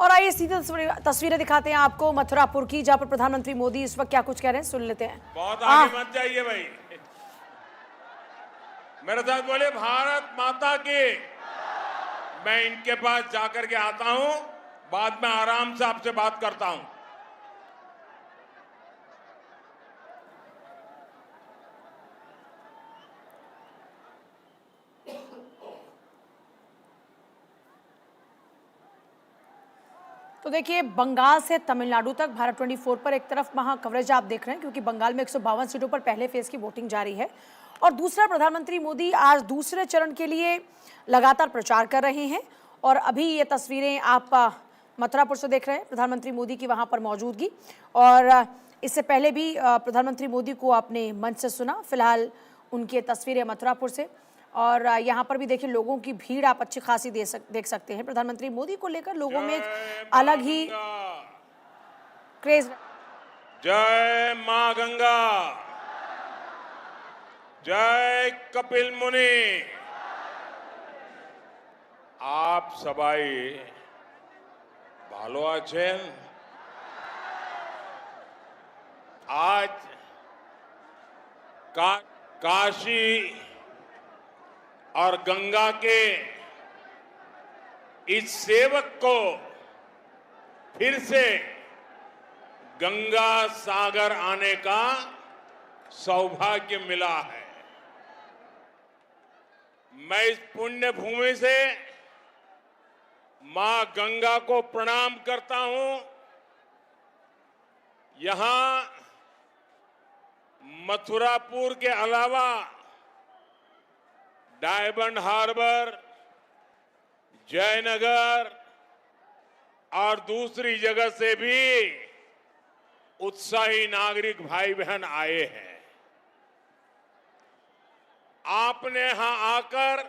और आइए सीधी तस्वीरें दिखाते हैं आपको मथुरापुर की, जहां पर प्रधानमंत्री मोदी इस वक्त क्या कुछ कह रहे हैं, सुन लेते हैं। बहुत आगे मत जाइए भाई, मेरे साथ बोले भारत माता की। मैं इनके पास जाकर के आता हूं, बाद में आराम से आपसे बात करता हूं। तो देखिए, बंगाल से तमिलनाडु तक भारत 24 पर एक तरफ वहां कवरेज आप देख रहे हैं, क्योंकि बंगाल में 152 सीटों पर पहले फेज की वोटिंग जारी है। और दूसरा, प्रधानमंत्री मोदी आज दूसरे चरण के लिए लगातार प्रचार कर रहे हैं। और अभी ये तस्वीरें आप मथुरापुर से देख रहे हैं, प्रधानमंत्री मोदी की वहां पर मौजूदगी। और इससे पहले भी प्रधानमंत्री मोदी को आपने मंच से सुना। फिलहाल उनकी तस्वीरें मथुरापुर से, और यहाँ पर भी देखिए लोगों की भीड़ आप अच्छी खासी देख सकते हैं। प्रधानमंत्री मोदी को लेकर लोगों में एक अलग ही क्रेज। जय मां गंगा, जय कपिल मुनि। आप सबाई भालो आछेन। आज काशी और गंगा के इस सेवक को फिर से गंगा सागर आने का सौभाग्य मिला है। मैं इस पुण्य भूमि से मां गंगा को प्रणाम करता हूं। यहां मथुरापुर के अलावा डायमंड हार्बर, जयनगर और दूसरी जगह से भी उत्साही नागरिक भाई बहन आए हैं। आपने यहां आकर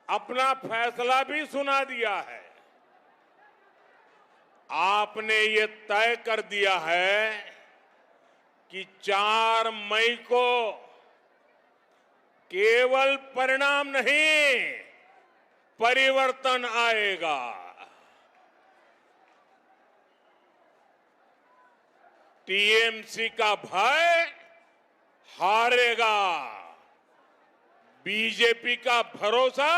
अपना फैसला भी सुना दिया है। आपने ये तय कर दिया है कि 4 मई को केवल परिणाम नहीं, परिवर्तन आएगा। टीएमसी का भय हारेगा। बीजेपी का भरोसा,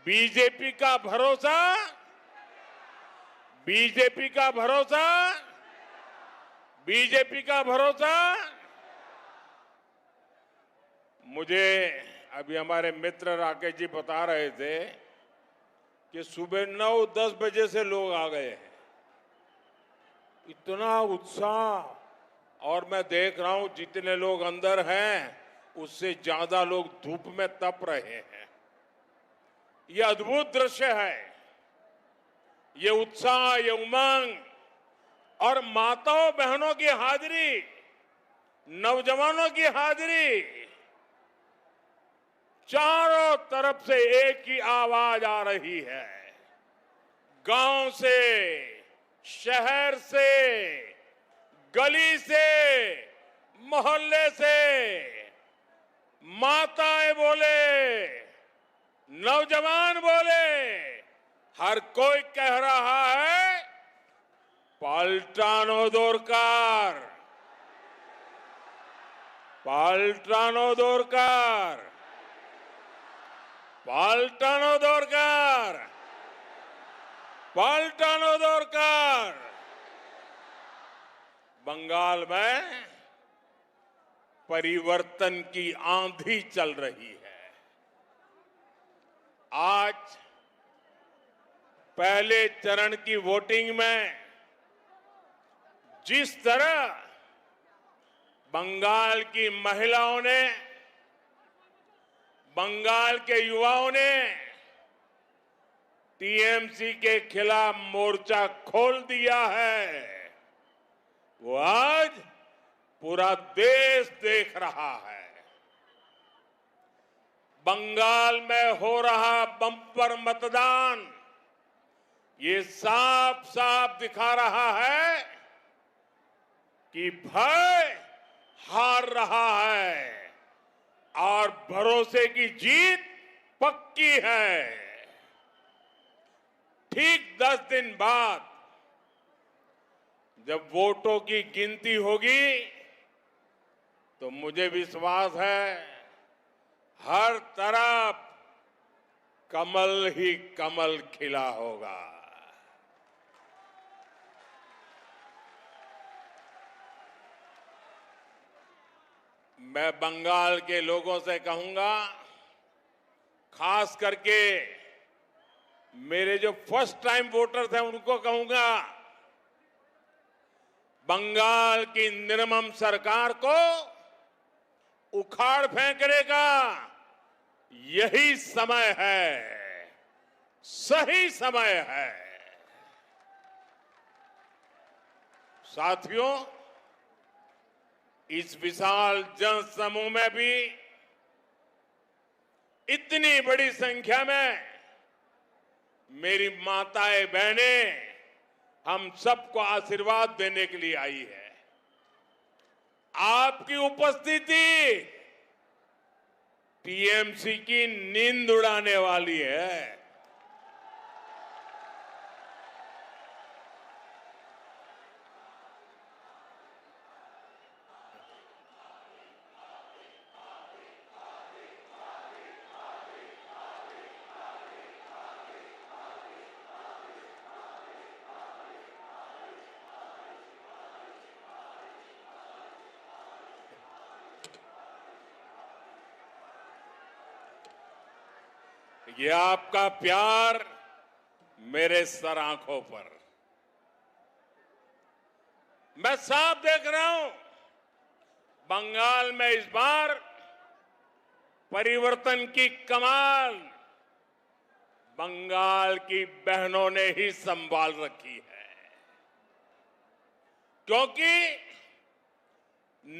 बीजेपी का भरोसा, बीजेपी का भरोसा, बीजेपी का भरोसा। मुझे अभी हमारे मित्र राकेश जी बता रहे थे कि सुबह 9-10 बजे से लोग आ गए हैं। इतना उत्साह, और मैं देख रहा हूं जितने लोग अंदर हैं उससे ज्यादा लोग धूप में तप रहे हैं। यह अद्भुत दृश्य है। ये उत्साह, ये उमंग, और माताओं बहनों की हाजिरी, नौजवानों की हाजिरी, चारों तरफ से एक ही आवाज आ रही है। गांव से, शहर से, गली से, मोहल्ले से माताएं बोले, नौजवान बोले, हर कोई कह रहा है पाल्टानो दोरकार, पाल्टानो दोरकार, पाल्टानो दोरकार, पाल्टानो दोरकार। बंगाल में परिवर्तन की आंधी चल रही है। आज पहले चरण की वोटिंग में जिस तरह बंगाल की महिलाओं ने, बंगाल के युवाओं ने टीएमसी के खिलाफ मोर्चा खोल दिया है, वो आज पूरा देश देख रहा है। बंगाल में हो रहा बम्पर मतदान ये साफ साफ दिखा रहा है कि भय हार रहा है और भरोसे की जीत पक्की है। 10 दिन बाद जब वोटों की गिनती होगी तो मुझे विश्वास है हर तरफ कमल ही कमल खिला होगा। मैं बंगाल के लोगों से कहूंगा, खास करके मेरे जो फर्स्ट टाइम वोटर्स हैं उनको कहूंगा, बंगाल की निर्मम सरकार को उखाड़ फेंकने का यही समय है, सही समय है। साथियों, इस विशाल जनसमूह में भी इतनी बड़ी संख्या में मेरी माताएं बहनें हम सबको आशीर्वाद देने के लिए आई है। आपकी उपस्थिति टीएमसी की नींद उड़ाने वाली है। ये आपका प्यार मेरे सर आंखों पर, मैं साफ देख रहा हूं, बंगाल में इस बार परिवर्तन की कमाल बंगाल की बहनों ने ही संभाल रखी है। क्योंकि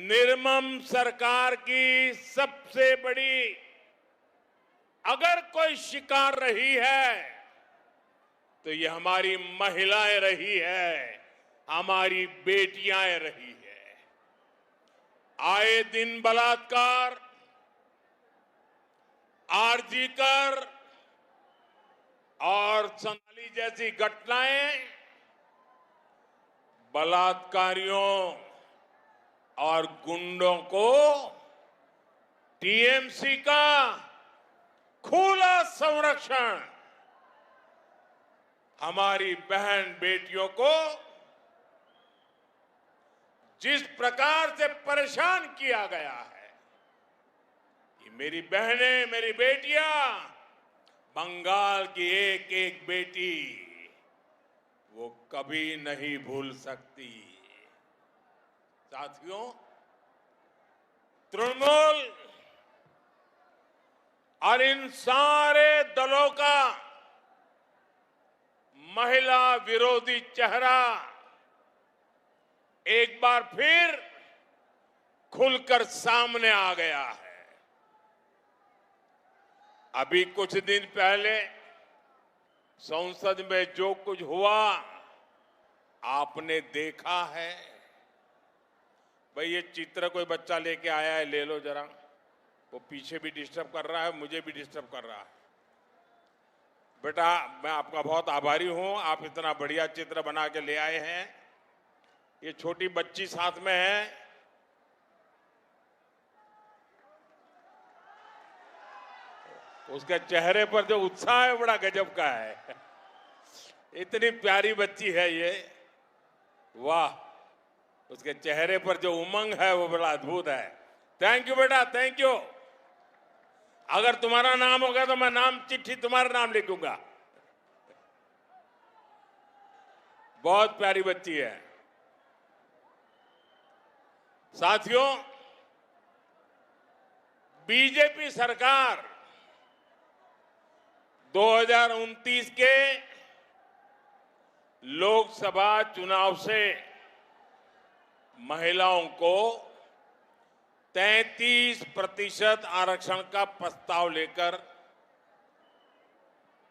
निर्मम सरकार की सबसे बड़ी अगर कोई शिकार रही है तो ये हमारी महिलाएं रही है, हमारी बेटियां रही है। आए दिन बलात्कार, आरजी कर और सोनाली जैसी घटनाएं बलात्कारियों और गुंडों को टीएमसी का खुला संरक्षण हमारी बहन बेटियों को जिस प्रकार से परेशान किया गया है, कि मेरी बहनें, मेरी बेटियां, बंगाल की एक एक बेटी वो कभी नहीं भूल सकती। साथियों, तृणमूल और इन सारे दलों का महिला विरोधी चेहरा एक बार फिर खुलकर सामने आ गया है। अभी कुछ दिन पहले संसद में जो कुछ हुआ आपने देखा है। भाई, ये चित्र कोई बच्चा लेके आया है, ले लो जरा। वो पीछे भी डिस्टर्ब कर रहा है, मुझे भी डिस्टर्ब कर रहा है। बेटा, मैं आपका बहुत आभारी हूं, आप इतना बढ़िया चित्र बना के ले आए हैं। ये छोटी बच्ची साथ में है, उसके चेहरे पर जो उत्साह है बड़ा गजब का है। इतनी प्यारी बच्ची है ये, वाह! उसके चेहरे पर जो उमंग है वो बड़ा अद्भुत है। थैंक यू बेटा, थैंक यू। अगर तुम्हारा नाम होगा तो मैं नाम चिट्ठी तुम्हारा नाम लिखूंगा। बहुत प्यारी बच्ची है। साथियों, बीजेपी सरकार 2029 के लोकसभा चुनाव से महिलाओं को 33% आरक्षण का प्रस्ताव लेकर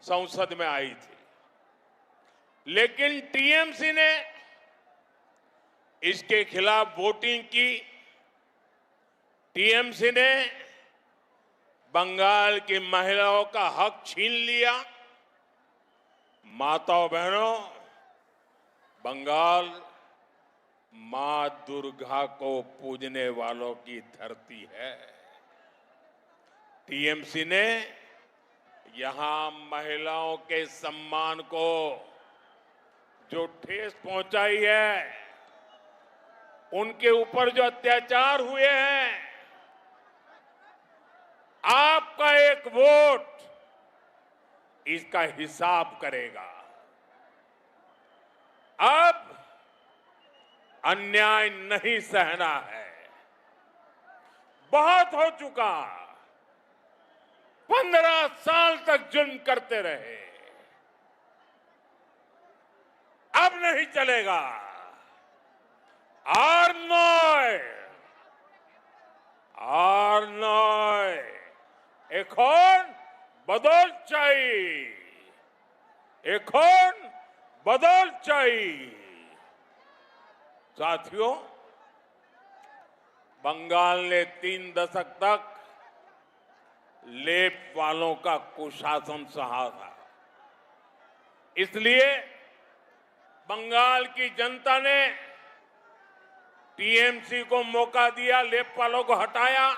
संसद में आई थी, लेकिन टीएमसी ने इसके खिलाफ वोटिंग की। टीएमसी ने बंगाल की महिलाओं का हक छीन लिया। माताओं बहनों, बंगाल मां दुर्गा को पूजने वालों की धरती है। टीएमसी ने यहां महिलाओं के सम्मान को जो ठेस पहुंचाई है, उनके ऊपर जो अत्याचार हुए हैं, आपका एक वोट इसका हिसाब करेगा। अब अन्याय नहीं सहना है, बहुत हो चुका। 15 साल तक जुल्म करते रहे, अब नहीं चलेगा। आर এখন বদল চাই, এখন बदल चाहिए। साथियों, बंगाल ने 3 दशक तक लेप वालों का कुशासन सहा था। इसलिए बंगाल की जनता ने टीएमसी को मौका दिया, लेप वालों को हटाया।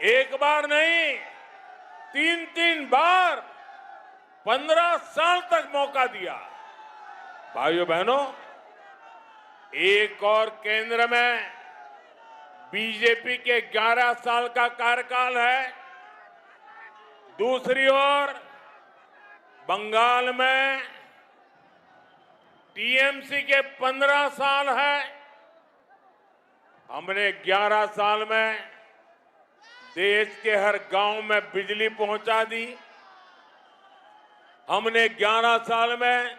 एक बार नहीं, 3 बार 15 साल तक मौका दिया। भाइयों बहनों, एक और केंद्र में बीजेपी के 11 साल का कार्यकाल है, दूसरी ओर बंगाल में टीएमसी के 15 साल है। हमने 11 साल में देश के हर गांव में बिजली पहुंचा दी। हमने 11 साल में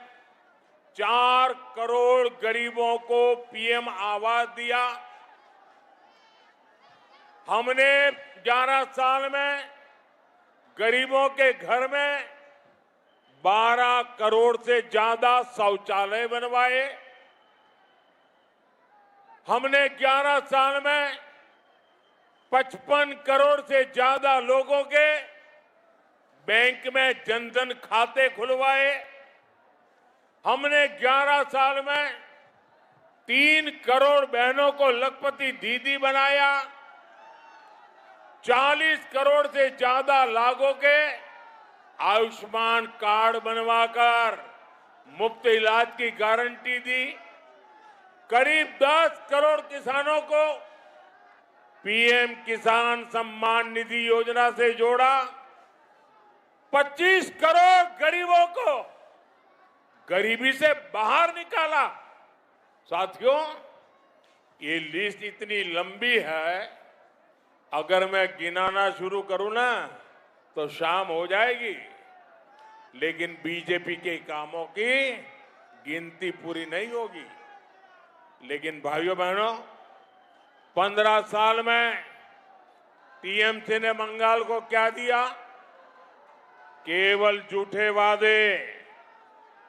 4 करोड़ गरीबों को पीएम आवास दिया। हमने 11 साल में गरीबों के घर में 12 करोड़ से ज्यादा शौचालय बनवाए। हमने 11 साल में 55 करोड़ से ज्यादा लोगों के बैंक में जनधन खाते खुलवाए। हमने 11 साल में 3 करोड़ बहनों को लखपति दीदी बनाया। 40 करोड़ से ज्यादा लोगों के आयुष्मान कार्ड बनवाकर मुफ्त इलाज की गारंटी दी। करीब 10 करोड़ किसानों को पीएम किसान सम्मान निधि योजना से जोड़ा। 25 करोड़ गरीबों को गरीबी से बाहर निकाला। साथियों, ये लिस्ट इतनी लंबी है, अगर मैं गिनाना शुरू करूं ना तो शाम हो जाएगी, लेकिन बीजेपी के कामों की गिनती पूरी नहीं होगी। लेकिन भाइयों बहनों, 15 साल में टीएमसी ने बंगाल को क्या दिया? केवल झूठे वादे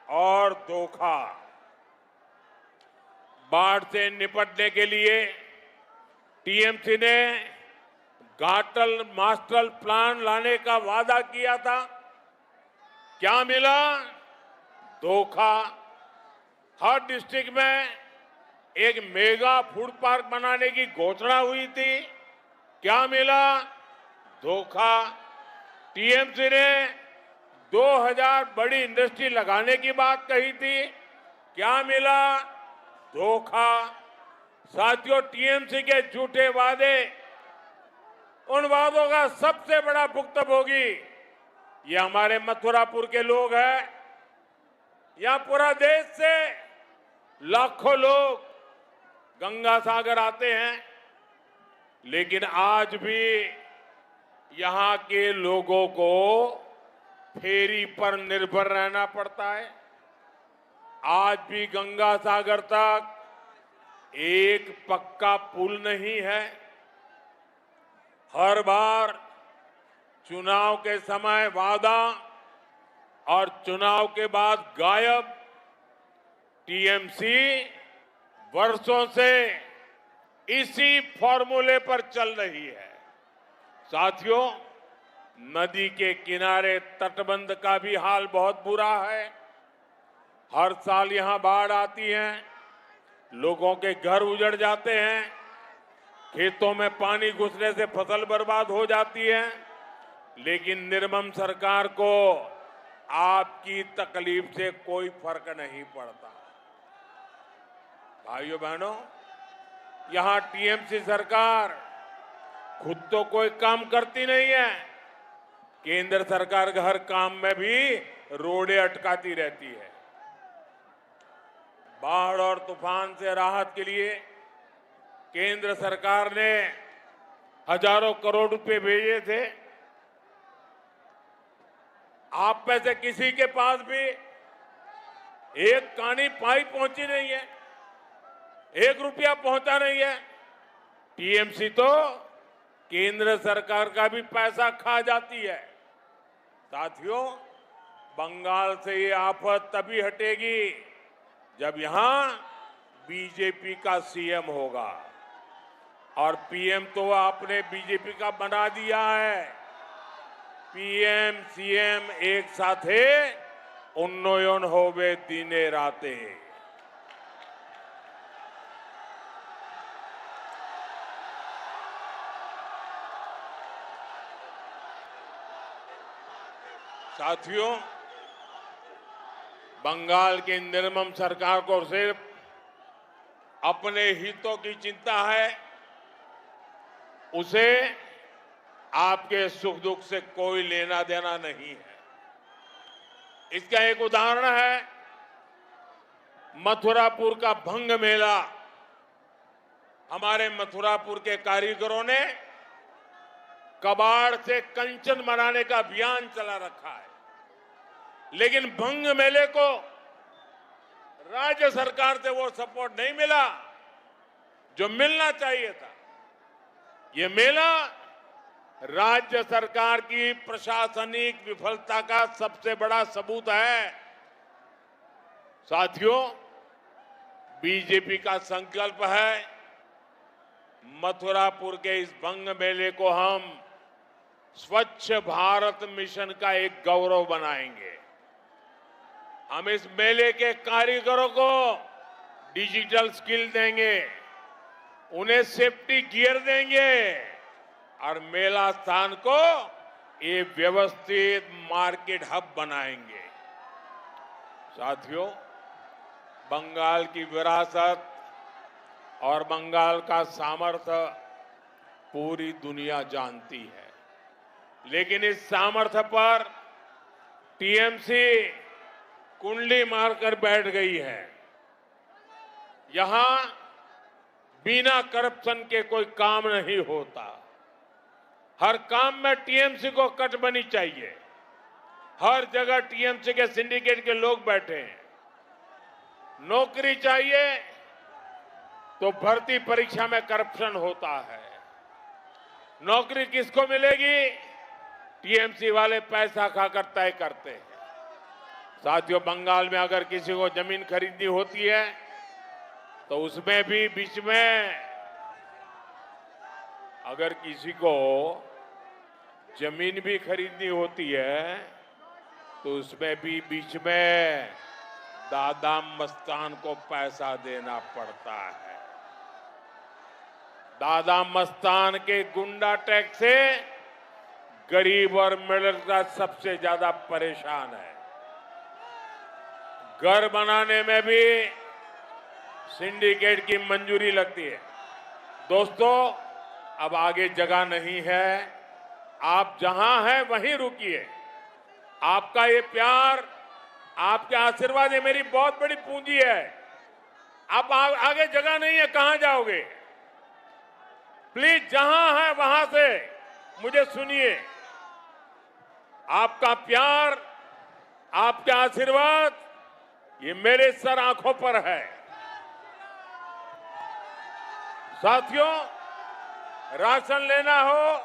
और धोखा। बाढ़ से निपटने के लिए टीएमसी ने घाटल मास्टर प्लान लाने का वादा किया था। क्या मिला? धोखा। हर डिस्ट्रिक्ट में एक मेगा फूड पार्क बनाने की घोषणा हुई थी। क्या मिला? धोखा। टीएमसी ने 2000 बड़ी इंडस्ट्री लगाने की बात कही थी। क्या मिला? धोखा। साथियों, टीएमसी के झूठे वादे, उन वादों का सबसे बड़ा भुक्तभोगी ये हमारे मथुरापुर के लोग हैं। यहां पूरा देश से लाखों लोग गंगा सागर आते हैं, लेकिन आज भी यहां के लोगों को फेरी पर निर्भर रहना पड़ता है। आज भी गंगा सागर तक एक पक्का पुल नहीं है। हर बार चुनाव के समय वादा और चुनाव के बाद गायब। टीएमसी वर्षों से इसी फॉर्मूले पर चल रही है। साथियों, नदी के किनारे तटबंध का भी हाल बहुत बुरा है। हर साल यहां बाढ़ आती है, लोगों के घर उजड़ जाते हैं, खेतों में पानी घुसने से फसल बर्बाद हो जाती है। लेकिन निर्मम सरकार को आपकी तकलीफ से कोई फर्क नहीं पड़ता। भाइयों बहनों, यहां टीएमसी सरकार खुद तो कोई काम करती नहीं है, केंद्र सरकार के हर काम में भी रोड़े अटकाती रहती है। बाढ़ और तूफान से राहत के लिए केंद्र सरकार ने हजारों करोड़ रुपए भेजे थे। आप में से किसी के पास भी एक कानी पाई पहुंची नहीं है, 1 रुपया पहुंचा नहीं है। टीएमसी तो केंद्र सरकार का भी पैसा खा जाती है। साथियों, बंगाल से ये आफत तभी हटेगी जब यहां बीजेपी का सीएम होगा, और पीएम तो आपने बीजेपी का बना दिया है। पीएम सीएम एक साथे उन्नयन होवे दिने राते। साथियों, बंगाल की निर्मम सरकार को सिर्फ अपने हितों की चिंता है, उसे आपके सुख दुख से कोई लेना देना नहीं है। इसका एक उदाहरण है मथुरापुर का भंग मेला। हमारे मथुरापुर के कारीगरों ने कबाड़ से कंचन बनाने का अभियान चला रखा है, लेकिन भंग मेले को राज्य सरकार से वो सपोर्ट नहीं मिला जो मिलना चाहिए था। ये मेला राज्य सरकार की प्रशासनिक विफलता का सबसे बड़ा सबूत है। साथियों, बीजेपी का संकल्प है मथुरापुर के इस भंग मेले को हम स्वच्छ भारत मिशन का एक गौरव बनाएंगे। हम इस मेले के कारीगरों को डिजिटल स्किल देंगे, उन्हें सेफ्टी गियर देंगे और मेला स्थान को एक व्यवस्थित मार्केट हब बनाएंगे। साथियों, बंगाल की विरासत और बंगाल का सामर्थ्य पूरी दुनिया जानती है, लेकिन इस सामर्थ्य पर टीएमसी कुंडली मारकर बैठ गई है। यहां बिना करप्शन के कोई काम नहीं होता। हर काम में टीएमसी को कटबनी चाहिए। हर जगह टीएमसी के सिंडिकेट के लोग बैठे हैं। नौकरी चाहिए तो भर्ती परीक्षा में करप्शन होता है। नौकरी किसको मिलेगी? टीएमसी वाले पैसा खाकर तय करते हैं। साथियों, बंगाल में अगर किसी को जमीन खरीदनी होती है तो उसमें भी बीच में, अगर किसी को जमीन भी खरीदनी होती है तो उसमें भी बीच में दादा मस्तान को पैसा देना पड़ता है। दादा मस्तान के गुंडा टैक्स से गरीब और मिडिल क्लास सबसे ज्यादा परेशान है। घर बनाने में भी सिंडिकेट की मंजूरी लगती है। दोस्तों, अब आगे जगह नहीं है। आप जहां हैं वहीं रुकिए। आपका ये प्यार, आपके आशीर्वाद, ये मेरी बहुत बड़ी पूंजी है। आप आगे जगह नहीं है, कहां जाओगे? प्लीज जहां है वहां से मुझे सुनिए। आपका प्यार, आपके आशीर्वाद, ये मेरे सर आंखों पर है। साथियों, राशन लेना हो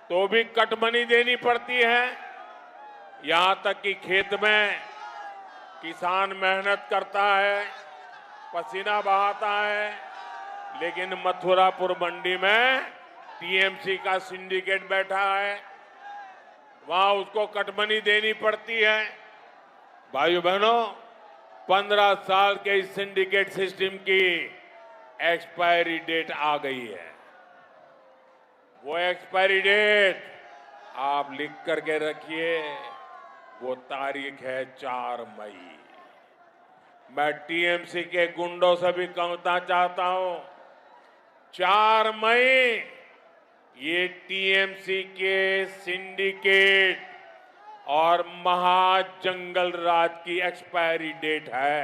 तो भी कटमनी देनी पड़ती है। यहां तक कि खेत में किसान मेहनत करता है, पसीना बहाता है, लेकिन मथुरापुर मंडी में टीएमसी का सिंडिकेट बैठा है। वहां उसको कटमनी देनी पड़ती है। भाइयों बहनों, 15 साल के इस सिंडिकेट सिस्टम की एक्सपायरी डेट आ गई है। वो एक्सपायरी डेट आप लिख करके रखिए, वो तारीख है 4 मई। मैं टीएमसी के गुंडों से भी कहना चाहता हूं, 4 मई ये टीएमसी के सिंडिकेट और महाजंगल राज की एक्सपायरी डेट है।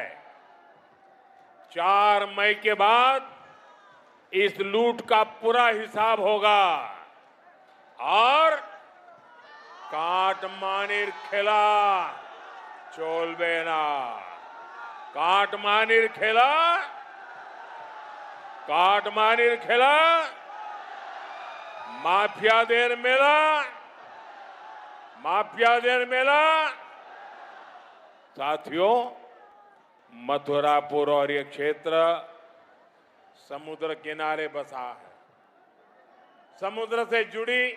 4 मई के बाद इस लूट का पूरा हिसाब होगा और काटमानिर खेला चोलबेना, काटमानिर खेला माफियादेर मेला। साथियों, मथुरापुर और ये क्षेत्र समुद्र किनारे बसा है। समुद्र से जुड़ी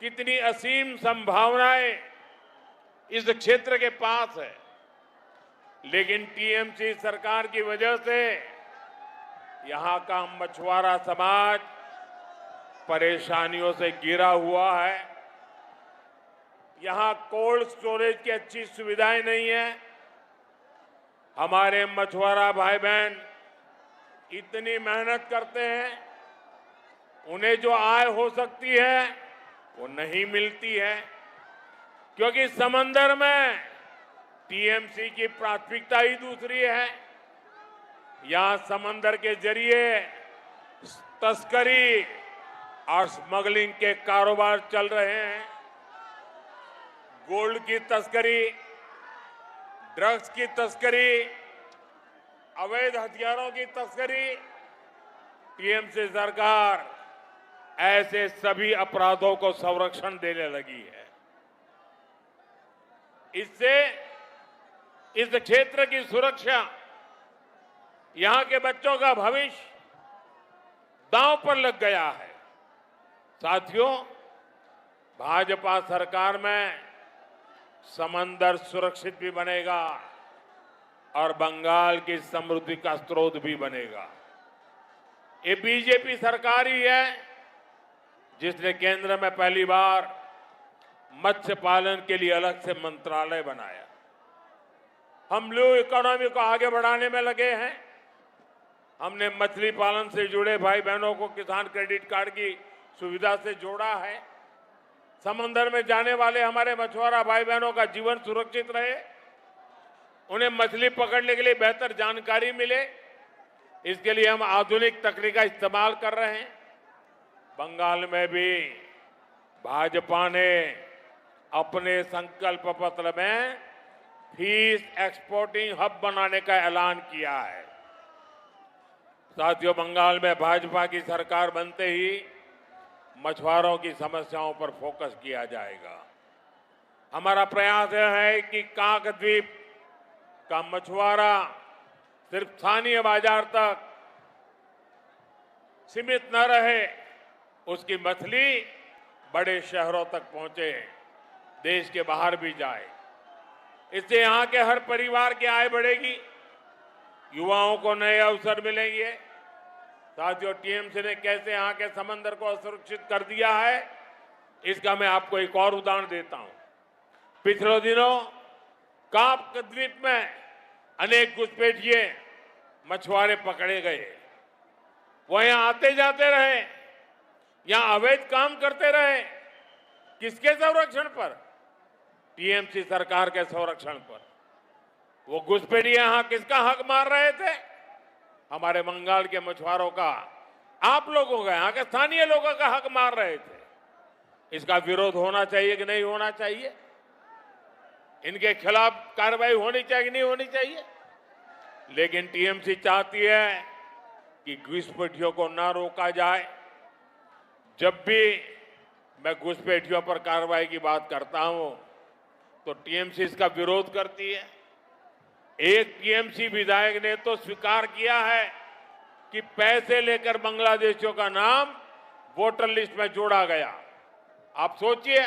कितनी असीम संभावनाएं इस क्षेत्र के पास है, लेकिन टीएमसी सरकार की वजह से यहां का मछुआरा समाज परेशानियों से घिरा हुआ है। यहां कोल्ड स्टोरेज की अच्छी सुविधाएं नहीं है। हमारे मछुआरा भाई बहन इतनी मेहनत करते हैं, उन्हें जो आय हो सकती है वो नहीं मिलती है, क्योंकि समंदर में टीएमसी की प्राथमिकता ही दूसरी है। यहां समंदर के जरिए तस्करी और स्मगलिंग के कारोबार चल रहे हैं। गोल्ड की तस्करी, ड्रग्स की तस्करी, अवैध हथियारों की तस्करी। टीएमसी सरकार ऐसे सभी अपराधों को संरक्षण देने लगी है। इससे इस क्षेत्र की सुरक्षा, यहां के बच्चों का भविष्य दांव पर लग गया है। साथियों, भाजपा सरकार में समंदर सुरक्षित भी बनेगा और बंगाल की समृद्धि का स्रोत भी बनेगा। ये बीजेपी सरकार ही है जिसने केंद्र में पहली बार मत्स्य पालन के लिए अलग से मंत्रालय बनाया। हम ब्लू इकोनॉमी को आगे बढ़ाने में लगे हैं। हमने मछली पालन से जुड़े भाई बहनों को किसान क्रेडिट कार्ड की सुविधा से जोड़ा है। समंदर में जाने वाले हमारे मछुआरा भाई बहनों का जीवन सुरक्षित रहे, उन्हें मछली पकड़ने के लिए बेहतर जानकारी मिले, इसके लिए हम आधुनिक तकनीक का इस्तेमाल कर रहे हैं। बंगाल में भी भाजपा ने अपने संकल्प पत्र में फिश एक्सपोर्टिंग हब बनाने का ऐलान किया है। साथियों, बंगाल में भाजपा की सरकार बनते ही मछुआरों की समस्याओं पर फोकस किया जाएगा। हमारा प्रयास यह है कि काकद्वीप का मछुआरा सिर्फ स्थानीय बाजार तक सीमित न रहे, उसकी मछली बड़े शहरों तक पहुंचे, देश के बाहर भी जाए। इससे यहां के हर परिवार की आय बढ़ेगी, युवाओं को नए अवसर मिलेंगे। साथियों, टीएमसी ने कैसे यहां के समंदर को असुरक्षित कर दिया है, इसका मैं आपको एक और उदाहरण देता हूं। पिछले दिनों काकद्वीप में अनेक घुसपैठिए मछुआरे पकड़े गए। वो यहां आते जाते रहे, यहां अवैध काम करते रहे। किसके संरक्षण पर? टीएमसी सरकार के संरक्षण पर। वो घुसपैठिए यहां किसका हक मार रहे थे? हमारे बंगाल के मछुआरों का, आप लोगों का, यहां के स्थानीय लोगों का हक मार रहे थे। इसका विरोध होना चाहिए कि नहीं होना चाहिए? इनके खिलाफ कार्रवाई होनी चाहिए कि नहीं होनी चाहिए? लेकिन टीएमसी चाहती है कि घुसपैठियों को ना रोका जाए। जब भी मैं घुसपैठियों पर कार्रवाई की बात करता हूं तो टीएमसी इसका विरोध करती है। एक टीएमसी विधायक ने तो स्वीकार किया है कि पैसे लेकर बांग्लादेशियों का नाम वोटर लिस्ट में जोड़ा गया। आप सोचिए,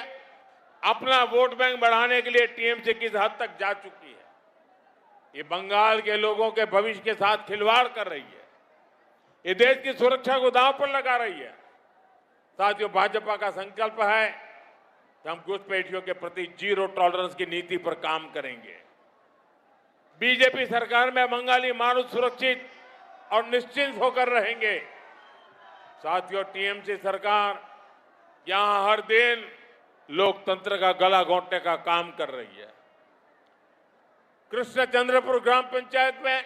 अपना वोट बैंक बढ़ाने के लिए टीएमसी किस हद तक जा चुकी है। ये बंगाल के लोगों के भविष्य के साथ खिलवाड़ कर रही है। ये देश की सुरक्षा को दांव पर लगा रही है। साथियों, भाजपा का संकल्प है कि हम घुसपैठियों के प्रति जीरो टॉलरेंस की नीति पर काम करेंगे। बीजेपी सरकार में बंगाली मानव सुरक्षित और निश्चिंत होकर रहेंगे। साथियों, टीएमसी सरकार यहां हर दिन लोकतंत्र का गला घोंटने का काम कर रही है। कृष्णचंद्रपुर ग्राम पंचायत में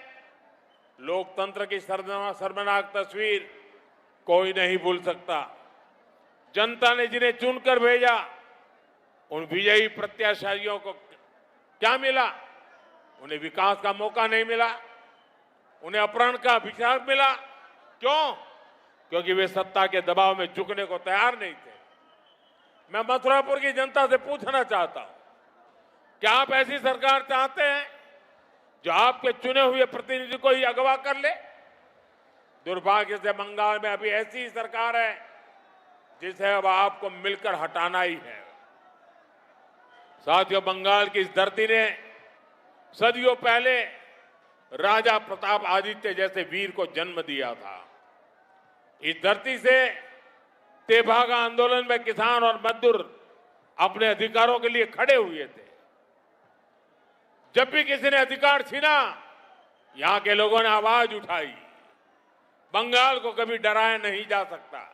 लोकतंत्र की शर्मनाक तस्वीर कोई नहीं भूल सकता। जनता ने जिन्हें चुनकर भेजा, उन विजयी प्रत्याशियों को क्या मिला? उन्हें विकास का मौका नहीं मिला, उन्हें अपहरण का अभिशाप मिला। क्यों? क्योंकि वे सत्ता के दबाव में झुकने को तैयार नहीं थे। मैं मथुरापुर की जनता से पूछना चाहता हूं, क्या आप ऐसी सरकार चाहते हैं जो आपके चुने हुए प्रतिनिधि को ही अगवा कर ले? दुर्भाग्य से बंगाल में अभी ऐसी ही सरकार है जिसे अब आपको मिलकर हटाना ही है। साथियों, बंगाल की इस धरती ने सदियों पहले राजा प्रताप आदित्य जैसे वीर को जन्म दिया था। इस धरती से तेभागा आंदोलन में किसान और मजदूर अपने अधिकारों के लिए खड़े हुए थे। जब भी किसी ने अधिकार छीना, यहां के लोगों ने आवाज उठाई। बंगाल को कभी डराया नहीं जा सकता।